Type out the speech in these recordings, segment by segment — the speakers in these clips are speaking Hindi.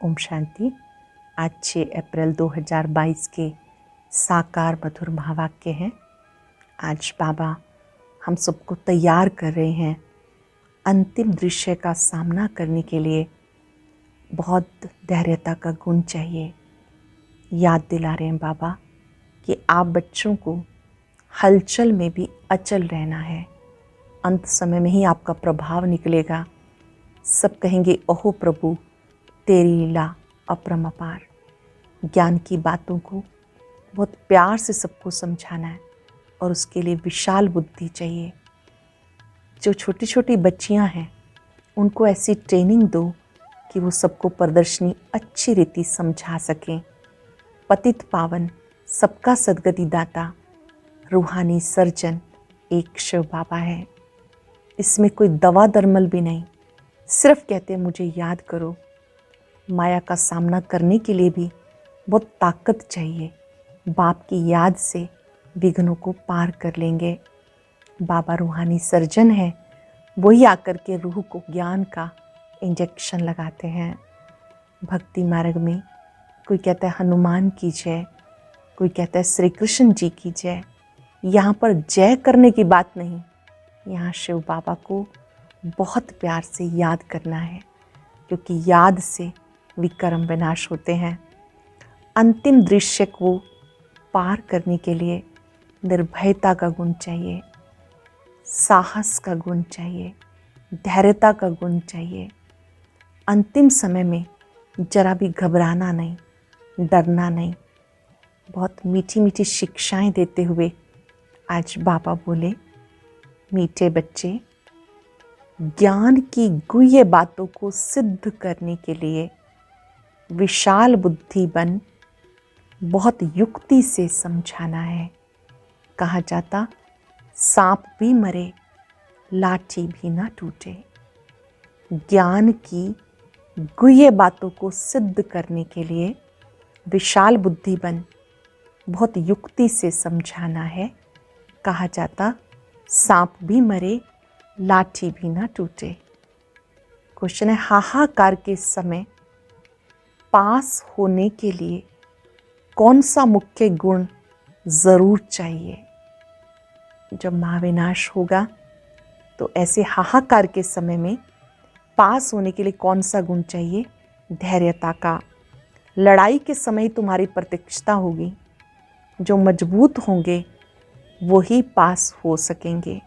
ओम शांति। आज 6 अप्रैल 2022 के साकार मधुर महावाक्य हैं। आज बाबा हम सबको तैयार कर रहे हैं अंतिम दृश्य का सामना करने के लिए। बहुत धैर्यता का गुण चाहिए। याद दिला रहे हैं बाबा कि आप बच्चों को हलचल में भी अचल रहना है। अंत समय में ही आपका प्रभाव निकलेगा। सब कहेंगे ओहो प्रभु तेरी लीला अपरम अपार। ज्ञान की बातों को बहुत प्यार से सबको समझाना है और उसके लिए विशाल बुद्धि चाहिए। जो छोटी छोटी बच्चियां हैं उनको ऐसी ट्रेनिंग दो कि वो सबको प्रदर्शनी अच्छी रीति समझा सकें। पतित पावन सबका सद्गति दाता रूहानी सर्जन एक शिव बाबा है। इसमें कोई दवा दरमल भी नहीं, सिर्फ कहते हैं मुझे याद करो। माया का सामना करने के लिए भी बहुत ताकत चाहिए। बाप की याद से विघ्नों को पार कर लेंगे। बाबा रूहानी सर्जन है, वही आकर के रूह को ज्ञान का इंजेक्शन लगाते हैं। भक्ति मार्ग में कोई कहता है हनुमान की जय, कोई कहता है श्री कृष्ण जी की जय। यहाँ पर जय करने की बात नहीं, यहाँ शिव बाबा को बहुत प्यार से याद करना है, क्योंकि याद से विकर्म विनाश होते हैं। अंतिम दृश्य को पार करने के लिए निर्भयता का गुण चाहिए, साहस का गुण चाहिए, धैर्यता का गुण चाहिए। अंतिम समय में जरा भी घबराना नहीं, डरना नहीं। बहुत मीठी मीठी शिक्षाएं देते हुए आज बाबा बोले, मीठे बच्चे, ज्ञान की गुह्य बातों को सिद्ध करने के लिए विशाल बुद्धि बन बहुत युक्ति से समझाना है। कहा जाता सांप भी मरे लाठी भी ना टूटे। ज्ञान की गुह्य बातों को सिद्ध करने के लिए विशाल बुद्धि बन बहुत युक्ति से समझाना है। कहा जाता सांप भी मरे लाठी भी ना टूटे। क्वेश्चन है, हाहाकार के समय पास होने के लिए कौन सा मुख्य गुण ज़रूर चाहिए? जब महाविनाश होगा तो ऐसे हाहाकार के समय में पास होने के लिए कौन सा गुण चाहिए? धैर्यता का। लड़ाई के समय तुम्हारी प्रतीक्षता होगी। जो मजबूत होंगे वही पास हो सकेंगे।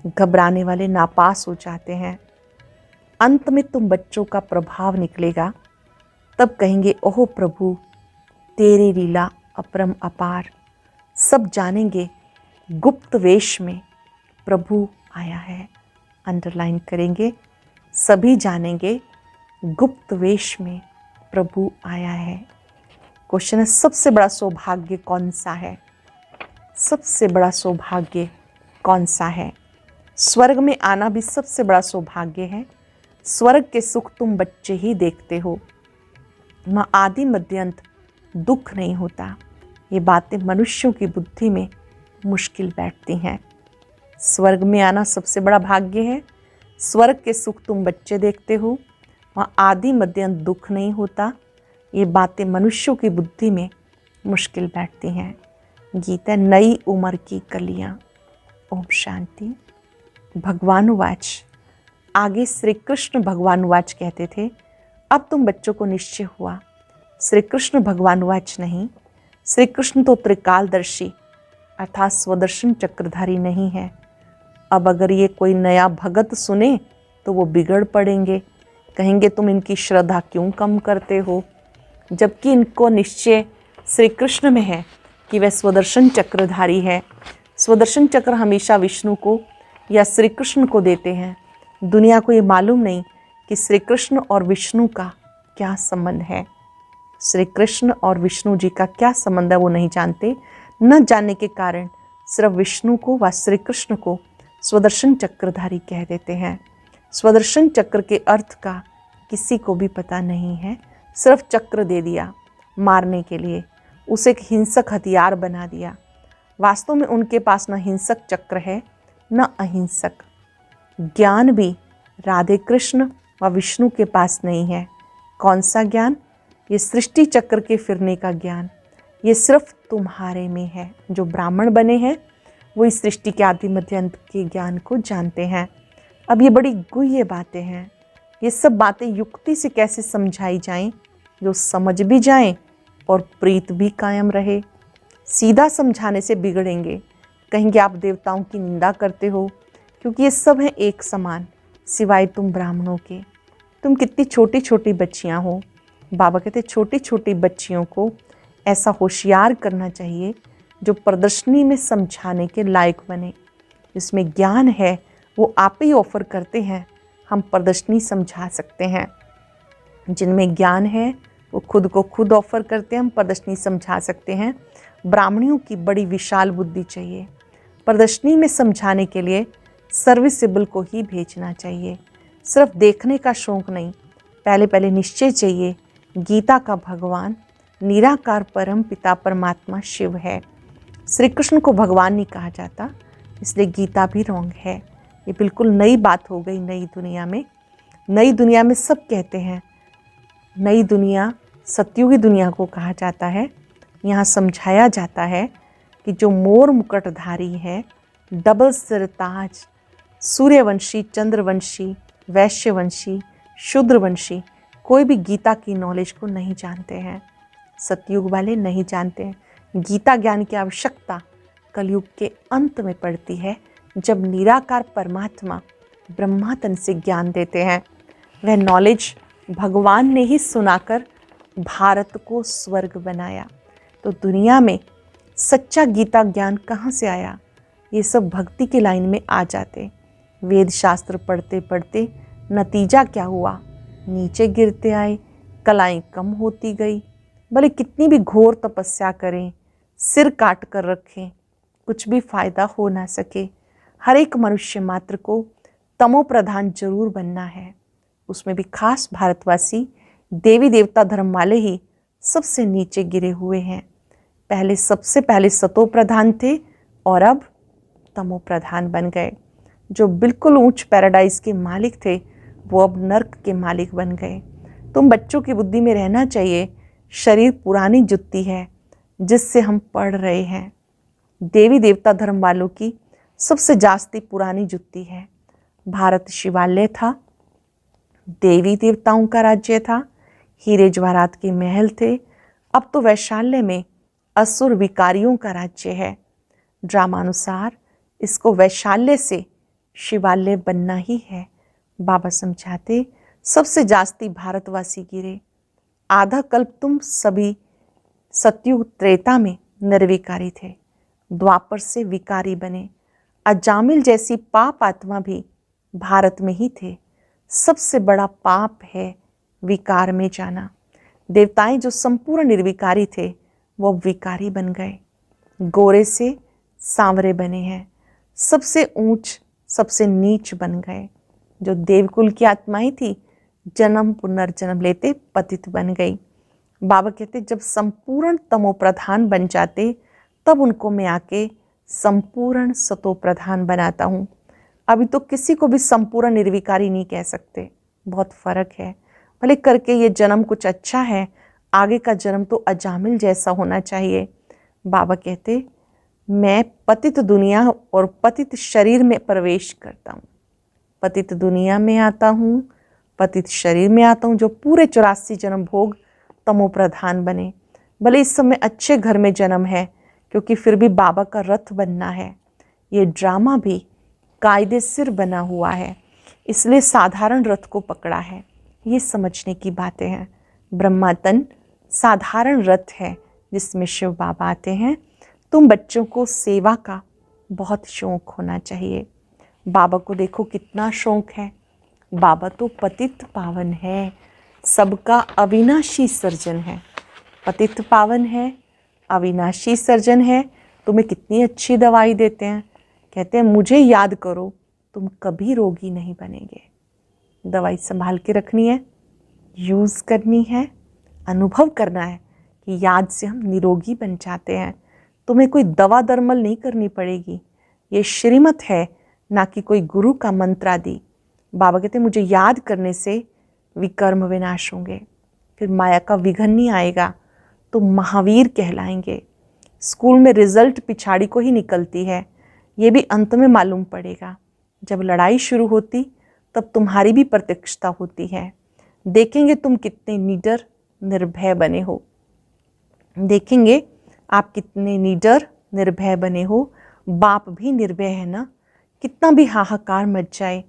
घबराने वाले नापास हो जाते हैं। अंत में तुम बच्चों का प्रभाव निकलेगा, तब कहेंगे ओहो प्रभु तेरी लीला अपरम अपार। सब जानेंगे गुप्त वेश में प्रभु आया है। अंडरलाइन करेंगे, सभी जानेंगे गुप्त वेश में प्रभु आया है। क्वेश्चन है, सबसे बड़ा सौभाग्य कौन सा है? सबसे बड़ा सौभाग्य कौन सा है? स्वर्ग में आना भी सबसे बड़ा सौभाग्य है। स्वर्ग के सुख तुम बच्चे ही देखते हो। वहाँ आदि मध्य अंत दुख नहीं होता। ये बातें मनुष्यों की बुद्धि में मुश्किल बैठती हैं। स्वर्ग में आना सबसे बड़ा भाग्य है। स्वर्ग के सुख तुम बच्चे देखते हो। वहाँ आदि मध्य अंत दुख नहीं होता। ये बातें मनुष्यों की बुद्धि में मुश्किल बैठती हैं। गीता नई उम्र की कलियाँ। ओम शांति। भगवानुवाच। आगे श्री कृष्ण भगवानुवाच कहते थे, अब तुम बच्चों को निश्चय हुआ। श्री कृष्ण भगवानुवाच नहीं। श्री कृष्ण तो त्रिकालदर्शी अर्थात स्वदर्शन चक्रधारी नहीं है। अब अगर ये कोई नया भगत सुने तो वो बिगड़ पड़ेंगे, कहेंगे तुम इनकी श्रद्धा क्यों कम करते हो, जबकि इनको निश्चय श्री कृष्ण में है कि वह स्वदर्शन चक्रधारी है। स्वदर्शन चक्र हमेशा विष्णु को या श्री कृष्ण को देते हैं। दुनिया को ये मालूम नहीं कि श्री कृष्ण और विष्णु का क्या संबंध है। श्री कृष्ण और विष्णु जी का क्या संबंध है वो नहीं जानते। न जानने के कारण सिर्फ विष्णु को व श्री कृष्ण को स्वदर्शन चक्रधारी कह देते हैं। स्वदर्शन चक्र के अर्थ का किसी को भी पता नहीं है। सिर्फ चक्र दे दिया मारने के लिए, उसे एक हिंसक हथियार बना दिया। वास्तव में उनके पास न हिंसक चक्र है न अहिंसक। ज्ञान भी राधे कृष्ण व विष्णु के पास नहीं है। कौन सा ज्ञान? ये सृष्टि चक्र के फिरने का ज्ञान। ये सिर्फ तुम्हारे में है। जो ब्राह्मण बने हैं वो इस सृष्टि के आदि मध्य अंत के ज्ञान को जानते हैं। अब ये बड़ी गुह्य बातें हैं। ये सब बातें युक्ति से कैसे समझाई जाएं जो समझ भी जाएं और प्रीत भी कायम रहे। सीधा समझाने से बिगड़ेंगे, कहेंगे आप देवताओं की निंदा करते हो, क्योंकि ये सब हैं एक समान सिवाय तुम ब्राह्मणों के। तुम कितनी छोटी छोटी बच्चियां हो। बाबा कहते छोटी छोटी बच्चियों को ऐसा होशियार करना चाहिए जो प्रदर्शनी में समझाने के लायक बने। जिसमें ज्ञान है वो आप ही ऑफर करते हैं, हम प्रदर्शनी समझा सकते हैं। जिनमें ज्ञान है वो खुद को खुद ऑफर करते हैं, हम प्रदर्शनी समझा सकते हैं। ब्राह्मणियों की बड़ी विशाल बुद्धि चाहिए। प्रदर्शनी में समझाने के लिए सर्विसेबल को ही भेजना चाहिए। सिर्फ देखने का शौक नहीं, पहले पहले निश्चय चाहिए गीता का भगवान निराकार परम पिता परमात्मा शिव है। श्री कृष्ण को भगवान नहीं कहा जाता, इसलिए गीता भी रॉन्ग है। ये बिल्कुल नई बात हो गई नई दुनिया में। नई दुनिया में सब कहते हैं, नई दुनिया सतयुगी दुनिया को कहा जाता है। यहाँ समझाया जाता है कि जो मोर मुकुटधारी है, डबल सिरताज, सूर्यवंशी, चंद्रवंशी, वैश्यवंशी, शूद्रवंशी, कोई भी गीता की नॉलेज को नहीं जानते हैं। सतयुग वाले नहीं जानते हैं। गीता ज्ञान की आवश्यकता कलयुग के अंत में पड़ती है, जब निराकार परमात्मा ब्रह्मातन से ज्ञान देते हैं। वह नॉलेज भगवान ने ही सुनाकर भारत को स्वर्ग बनाया। तो दुनिया में सच्चा गीता ज्ञान कहाँ से आया? ये सब भक्ति की लाइन में आ जाते। वेद शास्त्र पढ़ते पढ़ते नतीजा क्या हुआ? नीचे गिरते आए, कलाएं कम होती गई। भले कितनी भी घोर तपस्या करें, सिर काट कर रखें, कुछ भी फायदा हो ना सके। हर एक मनुष्य मात्र को तमो प्रधान जरूर बनना है। उसमें भी खास भारतवासी देवी देवता धर्म वाले ही सबसे नीचे गिरे हुए हैं। पहले सबसे पहले सतो प्रधान थे और अब तमो प्रधान बन गए। जो बिल्कुल ऊंच पैराडाइज के मालिक थे वो अब नर्क के मालिक बन गए। तुम बच्चों की बुद्धि में रहना चाहिए, शरीर पुरानी जुत्ती है जिससे हम पढ़ रहे हैं। देवी देवता धर्म वालों की सबसे जास्ती पुरानी जुत्ती है। भारत शिवालय था, देवी देवताओं का राज्य था, हीरे जवाहरात के महल थे। अब तो वैशाल्य में असुर विकारियों का राज्य है। ड्रामानुसार इसको वैशाल्य से शिवालय बनना ही है। बाबा समझाते सबसे जास्ती भारतवासी गिरे। आधा कल्प तुम सभी सतयुग त्रेता में निर्विकारी थे, द्वापर से विकारी बने। अजामिल जैसी पाप आत्मा भी भारत में ही थे। सबसे बड़ा पाप है विकार में जाना। देवताएं जो संपूर्ण निर्विकारी थे वो विकारी बन गए, गोरे से सांवरे बने हैं। सबसे ऊंच सबसे नीच बन गए। जो देवकुल की आत्माएं थी जन्म पुनर्जन्म लेते पतित बन गई। बाबा कहते जब संपूर्ण तमो प्रधान बन जाते तब उनको मैं आके संपूर्ण सतो प्रधान बनाता हूँ। अभी तो किसी को भी संपूर्ण निर्विकारी नहीं कह सकते, बहुत फर्क है। भले करके ये जन्म कुछ अच्छा है, आगे का जन्म तो अजामिल जैसा होना चाहिए। बाबा कहते मैं पतित दुनिया और पतित शरीर में प्रवेश करता हूँ। पतित दुनिया में आता हूँ, पतित शरीर में आता हूँ, जो पूरे 84 जन्म भोग तमो प्रधान बने। भले इस समय अच्छे घर में जन्म है, क्योंकि फिर भी बाबा का रथ बनना है। ये ड्रामा भी कायदे सिर बना हुआ है, इसलिए साधारण रथ को पकड़ा है। ये समझने की बातें हैं। ब्रह्मातन साधारण रथ है जिसमें शिव बाबा आते हैं। तुम बच्चों को सेवा का बहुत शौक होना चाहिए। बाबा को देखो कितना शौक है। बाबा तो पतित पावन है, सबका अविनाशी सर्जन है। पतित पावन है, अविनाशी सर्जन है। तुम्हें कितनी अच्छी दवाई देते हैं। कहते हैं मुझे याद करो, तुम कभी रोगी नहीं बनेंगे। दवाई संभाल के रखनी है, यूज़ करनी है, अनुभव करना है कि याद से हम निरोगी बन जाते हैं। तुम्हें कोई दवा दरमल नहीं करनी पड़ेगी। ये श्रीमत है, ना कि कोई गुरु का मंत्र आदि। बाबा कहते हैं मुझे याद करने से विकर्म विनाश होंगे। फिर माया का विघन नहीं आएगा तो महावीर कहलाएंगे। स्कूल में रिजल्ट पिछाड़ी को ही निकलती है, ये भी अंत में मालूम पड़ेगा। जब लड़ाई शुरू होती तब तुम्हारी भी प्रत्यक्षता होती है। देखेंगे तुम कितने निडर निर्भय बने हो, देखेंगे आप कितने निडर निर्भय बने हो। बाप भी निर्भय है ना, कितना भी हाहाकार मच जाए,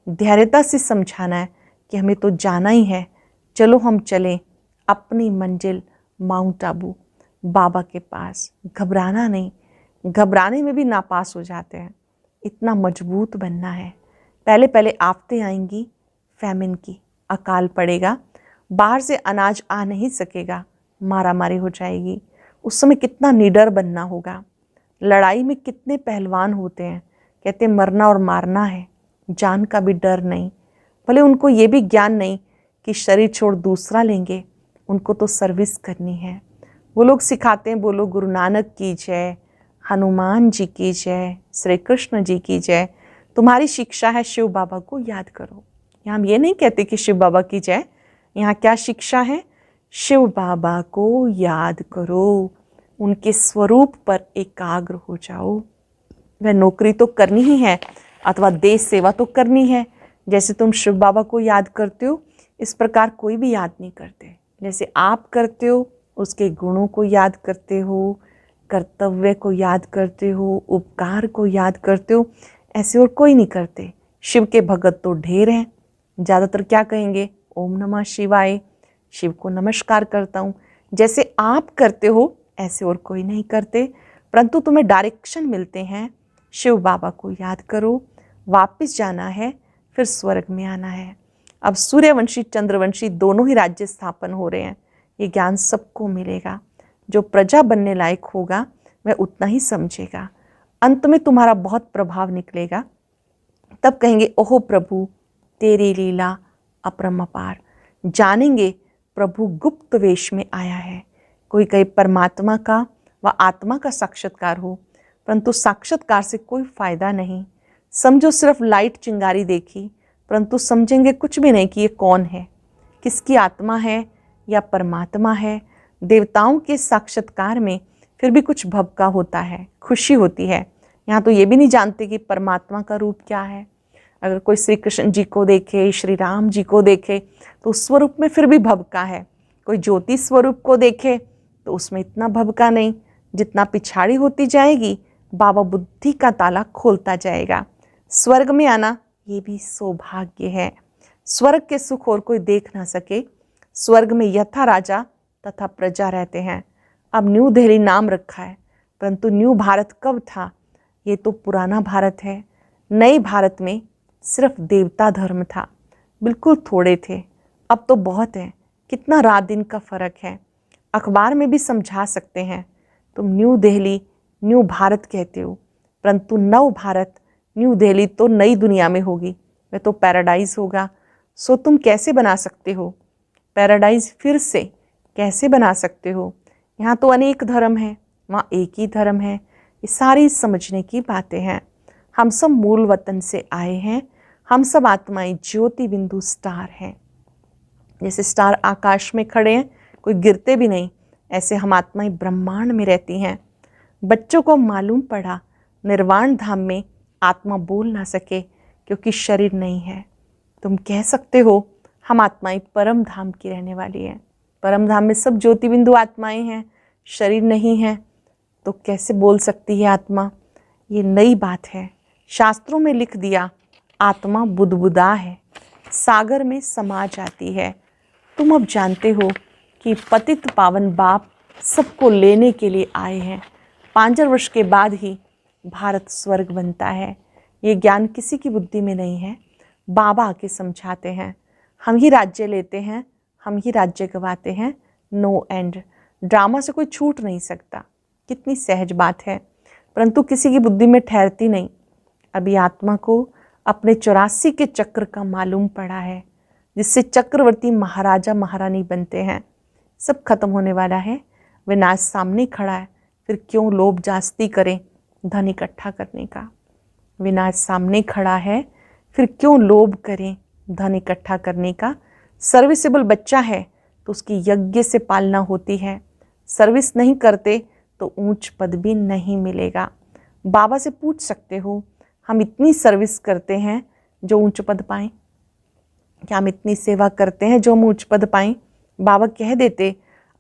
धैर्यता से समझाना है कि हमें तो जाना ही है, चलो हम चलें अपनी मंजिल माउंट आबू, बाबा के पास। घबराना नहीं, घबराने में भी नापास हो जाते हैं। इतना मजबूत बनना है। पहले पहले आफतें आएंगी, फैमिन की, अकाल पड़ेगा, बाहर से अनाज आ नहीं सकेगा, मारा मारी हो जाएगी। उस समय कितना निडर बनना होगा। लड़ाई में कितने पहलवान होते हैं, कहते मरना और मारना है, जान का भी डर नहीं। भले उनको ये भी ज्ञान नहीं कि शरीर छोड़ दूसरा लेंगे, उनको तो सर्विस करनी है। वो लोग सिखाते हैं, बोलो गुरु नानक की जय, हनुमान जी की जय, श्री कृष्ण जी की जय। तुम्हारी शिक्षा है शिव बाबा को याद करो। यहाँ हम ये नहीं कहते कि शिव बाबा की जय, यहाँ क्या शिक्षा है? शिव बाबा को याद करो, उनके स्वरूप पर एकाग्र हो जाओ। वह नौकरी तो करनी ही है अथवा देश सेवा तो करनी है। जैसे तुम शिव बाबा को याद करते हो, इस प्रकार कोई भी याद नहीं करते। जैसे आप करते हो, उसके गुणों को याद करते हो, कर्तव्य को याद करते हो, उपकार को याद करते हो, ऐसे और कोई नहीं करते। शिव के भगत तो ढेर हैं, ज़्यादातर क्या कहेंगे? ओम नमः शिवाय, शिव को नमस्कार करता हूँ। जैसे आप करते हो ऐसे और कोई नहीं करते, परंतु तुम्हें डायरेक्शन मिलते हैं। शिव बाबा को याद करो, वापस जाना है, फिर स्वर्ग में आना है। अब सूर्यवंशी चंद्रवंशी दोनों ही राज्य स्थापन हो रहे हैं, ये ज्ञान सबको मिलेगा। जो प्रजा बनने लायक होगा वह उतना ही समझेगा। अंत में तुम्हारा बहुत प्रभाव निकलेगा, तब कहेंगे ओहो प्रभु तेरी लीला अपरंपार। जानेंगे प्रभु गुप्त वेश में आया है। कोई कहे परमात्मा का व आत्मा का साक्षात्कार हो, परंतु साक्षात्कार से कोई फायदा नहीं। समझो सिर्फ लाइट चिंगारी देखी, परंतु समझेंगे कुछ भी नहीं कि ये कौन है, किसकी आत्मा है या परमात्मा है। देवताओं के साक्षात्कार में फिर भी कुछ भवका होता है, खुशी होती है। यहाँ तो ये भी नहीं जानते कि परमात्मा का रूप क्या है। अगर कोई श्री कृष्ण जी को देखे, श्री राम जी को देखे तो उस स्वरूप में फिर भी भवका है। कोई ज्योति स्वरूप को देखे तो उसमें इतना भवका नहीं। जितना पिछाड़ी होती जाएगी, बाबा बुद्धि का ताला खोलता जाएगा। स्वर्ग में आना ये भी सौभाग्य है। स्वर्ग के सुख और कोई देख ना सके। स्वर्ग में यथा राजा तथा प्रजा रहते हैं। अब न्यू दिल्ली नाम रखा है, परंतु न्यू भारत कब था? ये तो पुराना भारत है। नए भारत में सिर्फ देवता धर्म था, बिल्कुल थोड़े थे, अब तो बहुत है। कितना रात दिन का फर्क है। अखबार में भी समझा सकते हैं। तुम न्यू दिल्ली न्यू भारत कहते हो, परंतु नव भारत न्यू दिल्ली तो नई दुनिया में होगी, वह तो पैराडाइज होगा। सो तुम कैसे बना सकते हो पैराडाइज? फिर से कैसे बना सकते हो? यहाँ तो अनेक धर्म हैं, वहाँ एक ही धर्म है। ये सारी समझने की बातें हैं। हम सब मूल वतन से आए हैं। हम सब आत्माएं ज्योति बिंदु स्टार हैं। जैसे स्टार आकाश में खड़े हैं, कोई गिरते भी नहीं, ऐसे हम आत्माएं ब्रह्मांड में रहती हैं। बच्चों को मालूम पड़ा निर्वाण धाम में आत्मा बोल ना सके क्योंकि शरीर नहीं है। तुम कह सकते हो हम आत्माएं परम धाम की रहने वाली हैं। परम धाम में सब ज्योति बिंदु आत्माएं हैं, शरीर नहीं है, तो कैसे बोल सकती है आत्मा? ये नई बात है। शास्त्रों में लिख दिया आत्मा बुदबुदा है, सागर में समा जाती है। तुम अब जानते हो कि पतित पावन बाप सबको लेने के लिए आए हैं। 5 वर्ष के बाद ही भारत स्वर्ग बनता है। ये ज्ञान किसी की बुद्धि में नहीं है, बाबा आके समझाते हैं। हम ही राज्य लेते हैं, हम ही राज्य गवाते हैं। No and. ड्रामा से कोई छूट नहीं सकता। कितनी सहज बात है, परंतु किसी की बुद्धि में ठहरती नहीं। अभी आत्मा को अपने 84 के चक्र का मालूम पड़ा है, जिससे चक्रवर्ती महाराजा महारानी बनते हैं। सब खत्म होने वाला है, विनाश सामने खड़ा है। फिर क्यों लोभ जास्ती करें धन इकट्ठा करने का? विनाश सामने खड़ा है, फिर क्यों लोभ करें धन इकट्ठा करने का? सर्विसेबल बच्चा है तो उसकी यज्ञ से पालना होती है। सर्विस नहीं करते तो ऊंच पद भी नहीं मिलेगा। बाबा से पूछ सकते हो, हम इतनी सर्विस करते हैं जो ऊंच पद पाएं? क्या हम इतनी सेवा करते हैं जो हम ऊंच पद पाएं? बाबा कह देते,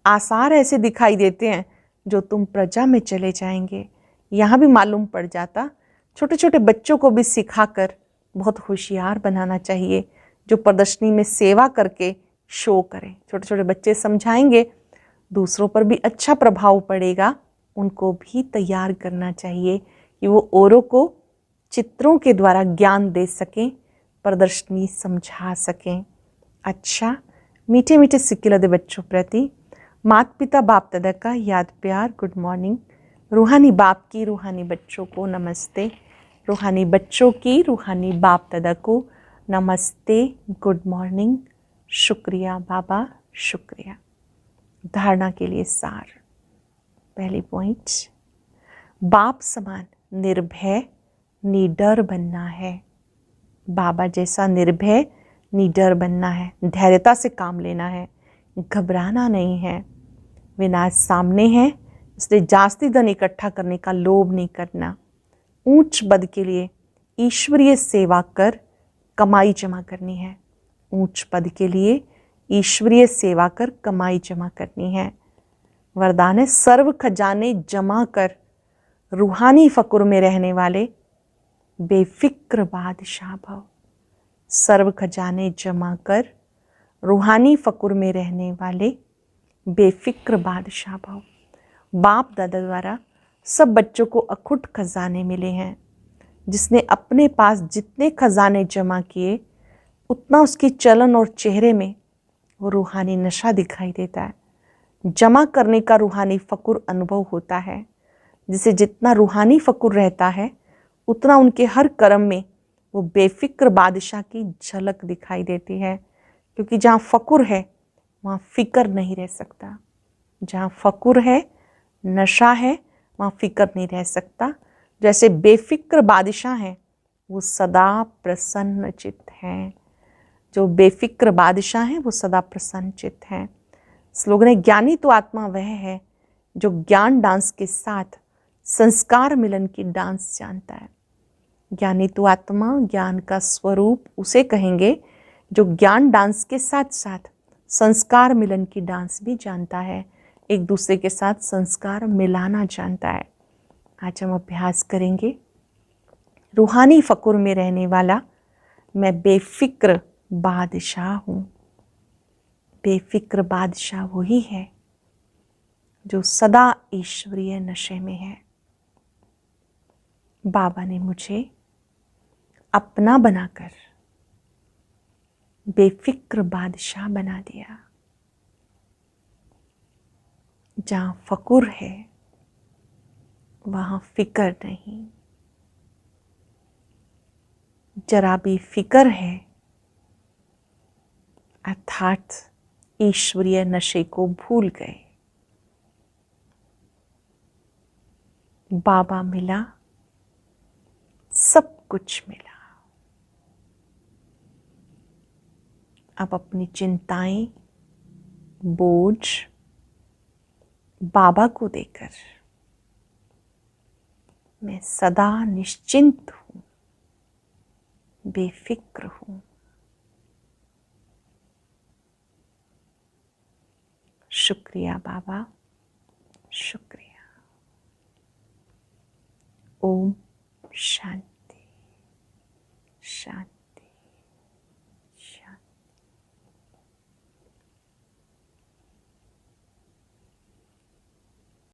आसार ऐसे दिखाई देते हैं जो तुम प्रजा में चले जाएंगे। यहाँ भी मालूम पड़ जाता। छोटे छोटे बच्चों को भी सिखाकर बहुत होशियार बनाना चाहिए, जो प्रदर्शनी में सेवा करके शो करें। छोटे छोटे बच्चे समझाएंगे, दूसरों पर भी अच्छा प्रभाव पड़ेगा। उनको भी तैयार करना चाहिए कि वो औरों को चित्रों के द्वारा ज्ञान दे सकें, प्रदर्शनी समझा सकें। अच्छा, मीठे मीठे सिक्के लदे बच्चों प्रति माता पिता बाप दादा का याद प्यार गुड मॉर्निंग। रूहानी बाप की रूहानी बच्चों को नमस्ते। रूहानी बच्चों की रूहानी बाप दादा को नमस्ते, गुड मॉर्निंग। शुक्रिया बाबा, शुक्रिया। धारणा के लिए सार। पहली पॉइंट, बाप समान निर्भय निडर बनना है। बाबा जैसा निर्भय निडर बनना है। धैर्यता से काम लेना है, घबराना नहीं है। विनाश सामने है, इसलिए जास्ती धन इकट्ठा करने का लोभ नहीं करना। ऊंच पद के लिए ईश्वरीय सेवा कर कमाई जमा करनी है। ऊंच पद के लिए ईश्वरीय सेवा कर कमाई जमा करनी है। वरदान है, सर्व खजाने जमा कर रूहानी फकुर में रहने वाले बेफिक्र बादशाह भव। सर्व खजाने जमा कर रूहानी फकुर में रहने वाले बेफिक्र बादशाह भव। बाप दादा द्वारा सब बच्चों को अखुट खजाने मिले हैं। जिसने अपने पास जितने खजाने जमा किए, उतना उसकी चलन और चेहरे में वो रूहानी नशा दिखाई देता है। जमा करने का रूहानी फकुर अनुभव होता है। जिसे जितना रूहानी फकुर रहता है, उतना उनके हर कर्म में वो बेफिक्र बादशाह की झलक दिखाई देती है। क्योंकि जहाँ फकुर है वहाँ फिक्र नहीं रह सकता। जहाँ फकुर है, नशा है, वहाँ फिक्र नहीं रह सकता। जैसे बेफिक्र बादशाह हैं, वो सदा प्रसन्न चित्त हैं। जो बेफिक्र बादशाह हैं वो सदा प्रसन्न चित्त हैं। स्लोगन है, ज्ञानी तो आत्मा वह है जो ज्ञान डांस के साथ संस्कार मिलन की डांस जानता है। ज्ञानी तो आत्मा, ज्ञान का स्वरूप उसे कहेंगे जो ज्ञान डांस के साथ साथ संस्कार मिलन की डांस भी जानता है। एक दूसरे के साथ संस्कार मिलाना जानता है। आज हम अभ्यास करेंगे, रूहानी फकुर में रहने वाला मैं बेफिक्र बादशाह हूँ। बेफिक्र बादशाह वही है जो सदा ईश्वरीय नशे में है। बाबा ने मुझे अपना बनाकर बेफिक्र बादशाह बना दिया। जहाँ फकुर है वहाँ फिक्र नहीं। जरा भी फिक्र है अर्थात ईश्वरीय नशे को भूल गए। बाबा मिला, सब कुछ मिला। अब अपनी चिंताएं, बोझ बाबा को देकर मैं सदा निश्चिंत हूँ, बेफिक्र हूँ। शुक्रिया बाबा, शुक्रिया। ओम शांति शांति।